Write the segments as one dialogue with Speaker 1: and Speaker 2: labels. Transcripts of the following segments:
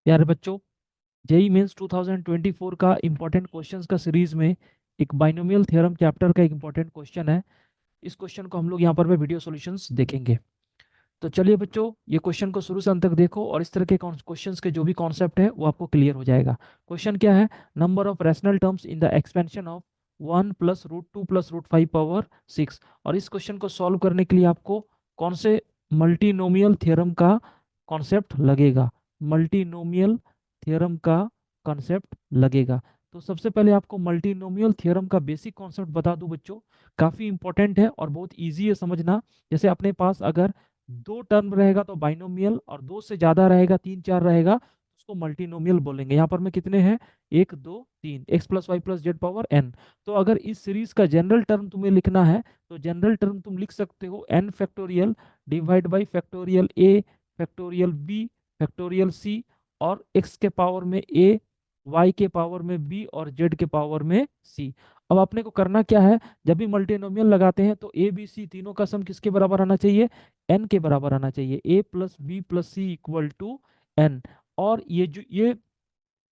Speaker 1: प्यारे बच्चों, JEE mains 2024 का इंपॉर्टेंट क्वेश्चंस का सीरीज में एक बाइनोमियल थ्योरम चैप्टर का एक इंपॉर्टेंट क्वेश्चन है। इस क्वेश्चन को हम लोग यहाँ पर में वीडियो सॉल्यूशंस देखेंगे। तो चलिए बच्चों, ये क्वेश्चन को शुरू से अंत तक देखो और इस तरह के क्वेश्चंस के जो भी कॉन्सेप्ट है वो आपको क्लियर हो जाएगा। क्वेश्चन क्या है? Number of rational terms in the expansion of 1 + √2 + √5 power 6। और इस क्वेश्चन को सॉल्व करने के लिए आपको कौन से मल्टीनोमियल थ्योरम का कॉन्सेप्ट लगेगा? मल्टीनोमियल थ्योरम का कॉन्सेप्ट लगेगा। तो सबसे पहले आपको मल्टीनोमियल थ्योरम का बेसिक कॉन्सेप्ट बता दूं बच्चों। काफ़ी इंपॉर्टेंट है और बहुत ईजी है समझना। जैसे अपने पास अगर दो टर्म रहेगा तो बाइनोमियल, और दो से ज्यादा रहेगा, तीन चार रहेगा, उसको मल्टीनोमियल बोलेंगे। यहाँ पर में कितने हैं? एक, दो, तीन, x + y + z⁻n। तो अगर इस सीरीज का जनरल टर्म तुम्हें लिखना है तो जनरल टर्म तुम लिख सकते हो n factorial divide by factorial a factorial b factorial c, और x के पावर में a, y के पावर में b और z के पावर में c। अब आपने को करना क्या है? जब भी मल्टीनोमियल लगाते हैं तो ए बी सी तीनों का सम किसके बराबर आना चाहिए? एन के बराबर आना चाहिए। a + b + c = n। और ये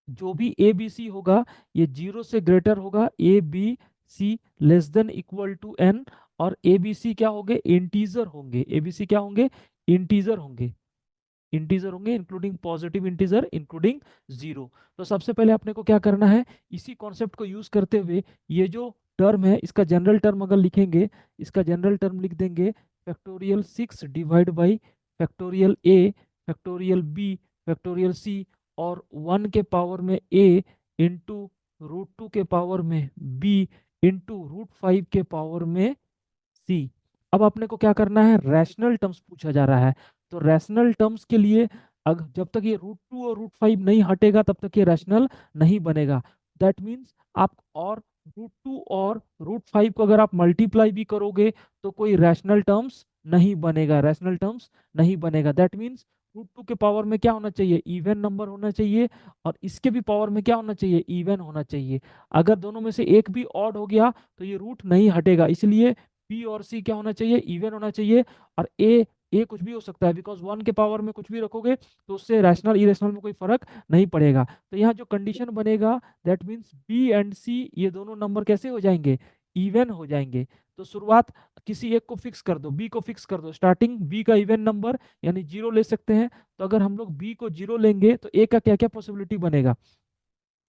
Speaker 1: जो भी ए बी सी होगा ये 0 से ग्रेटर होगा, a b c < n। और ए बी सी क्या होंगे? इंटीजर होंगे। ए बी सी क्या होंगे? इंटीजर होंगे। इंटीजर होंगे including positive integer including zero. तो सबसे पहले अपने को क्या करना है? इसी कॉन्सेप्ट को यूज करते हुए ये जो टर्म है इसका जनरल टर्म अगर लिखेंगे, इसका जनरल टर्म लिख देंगे factorial 6 divide by factorial A factorial B factorial C, और 1 के पावर में ए इंटू √2 के पावर में बी इंटू √5 के पावर में सी। अब अपने को क्या करना है? रैशनल टर्म्स पूछा जा रहा है। तो रैशनल टर्म्स के लिए जब तक ये √2 और √5 नहीं हटेगा तब तक ये रैशनल नहीं बनेगा। दैट मीन्स आप और √2 और √5 को अगर आप मल्टीप्लाई भी करोगे तो कोई रैशनल टर्म्स नहीं बनेगा, रैशनल टर्म्स नहीं बनेगा। दैट मीन्स √2 के पावर में क्या होना चाहिए? इवन नंबर होना चाहिए, और इसके भी पावर में क्या होना चाहिए? इवन होना चाहिए। अगर दोनों में से एक भी ऑड हो गया तो ये रूट नहीं हटेगा, इसलिए बी और सी क्या होना चाहिए? इवन होना चाहिए। और ए कुछ भी हो सकता है, बिकॉज 1 के पावर में कुछ भी रखोगे तो उससे रैशनल इरेशनल में कोई फर्क नहीं पड़ेगा। तो यहाँ जो कंडीशन बनेगा दैट मीन्स बी एंड सी ये दोनों नंबर कैसे हो जाएंगे? इवन हो जाएंगे। तो शुरुआत किसी एक को फिक्स कर दो, बी को फिक्स कर दो। स्टार्टिंग बी का इवन नंबर यानी 0 ले सकते हैं। तो अगर हम लोग बी को 0 लेंगे तो ए का क्या क्या पॉसिबिलिटी बनेगा?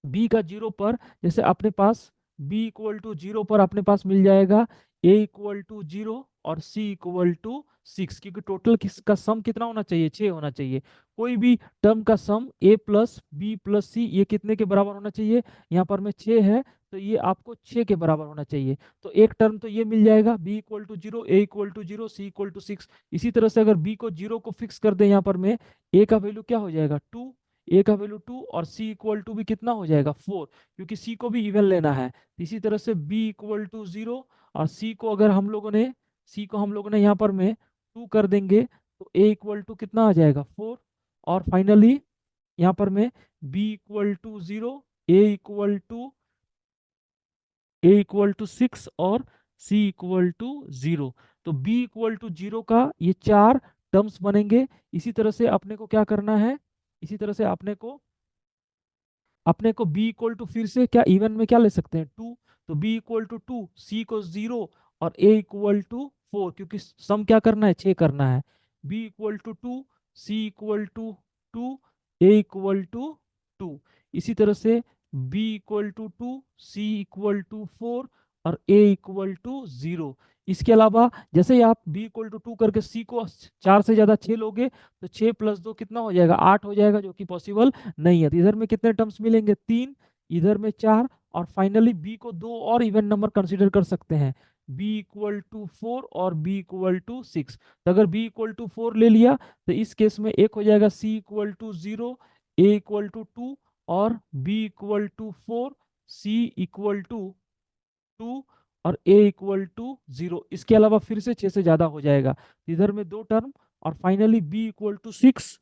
Speaker 1: बी का 0 पर, जैसे अपने पास b = 0 पर अपने पास मिल जाएगा a = 0 और c = 6, क्योंकि टोटल किसका सम कितना होना चाहिए? 6 होना चाहिए। कोई भी टर्म का सम a + b + c ये कितने के बराबर होना चाहिए? यहाँ पर में 6 है, तो ये आपको 6 के बराबर होना चाहिए। तो एक टर्म तो ये मिल जाएगा b = 0, a = 0, c = 6। इसी तरह से अगर b को 0 को फिक्स कर दे यहाँ पर में, a का वैल्यू क्या हो जाएगा? 2, ए का वैल्यू 2, और c = भी कितना हो जाएगा? 4, क्योंकि c को भी इवन लेना है। इसी तरह से b = 0, और c को हम लोगों ने यहाँ पर में 2 कर देंगे तो a = कितना आ जाएगा? 4। और फाइनली यहाँ पर में b = 0, a = 6 और c = 0। तो b = 0 का ये चार टर्म्स बनेंगे। इसी तरह से अपने को क्या करना है? इसी तरह से अपने को b फिर से क्या इवन में क्या ले सकते हैं? 2। तो b = 2, c को 0 और a = 4, क्योंकि सम क्या करना है? 6 करना है। b = 2, c = 2, a = 2। इसी तरह से b = 2, c = 4 और a = 0। इसके अलावा जैसे ही आप b = 2 करके c को 4 से ज्यादा 6 लोगे तो 6 + 2 कितना हो जाएगा? 8 हो जाएगा, जो कि पॉसिबल नहीं है। तो इधर में कितने टर्म्स मिलेंगे? 3, इधर में 4, और फाइनली बी को दो और इवन नंबर कंसीडर कर सकते हैं, b = 4 और b = 6। तो अगर b = 4 ले लिया तो इस केस में एक हो जाएगा c = 0, a = 2 और b = 4, c = 2 और a = 0। इसके अलावा फिर से 6 से ज्यादा हो जाएगा, इधर में दो टर्म, और फाइनली b = 6,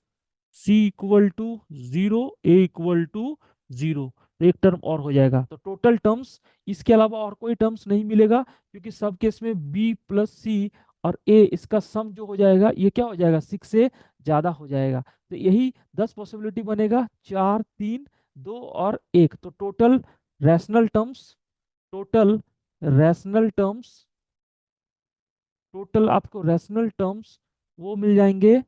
Speaker 1: c = 0, a = 0। तो एक टर्म और हो जाएगा। तो टोटल टर्म्स इसके अलावा और कोई टर्म्स नहीं मिलेगा, क्योंकि सब केस में b + c और ए इसका सम जो हो जाएगा ये क्या हो जाएगा, 6 से ज्यादा हो जाएगा। तो यही 10 पॉसिबिलिटी बनेगा, 4 3 2 और 1। तो टोटल रैशनल टर्म्स टोटल आपको रैशनल टर्म्स वो मिल जाएंगे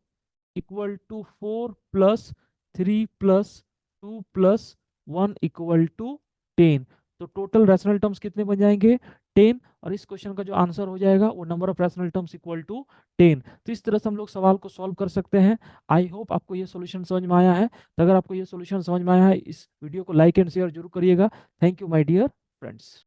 Speaker 1: इक्वल टू 4 + 3 + 2 + 1 इक्वल टू 10। तो टोटल रैशनल टर्म्स कितने बन जाएंगे, 10। और इस क्वेश्चन का जो आंसर हो जाएगा वो number of rational terms equal to 10। तो इस तरह से हम लोग सवाल को सॉल्व कर सकते हैं। आई होप आपको ये सॉल्यूशन समझ में आया है। तो अगर आपको ये सॉल्यूशन समझ में आया है, इस वीडियो को लाइक एंड शेयर जरूर करिएगा। Thank you my dear friends.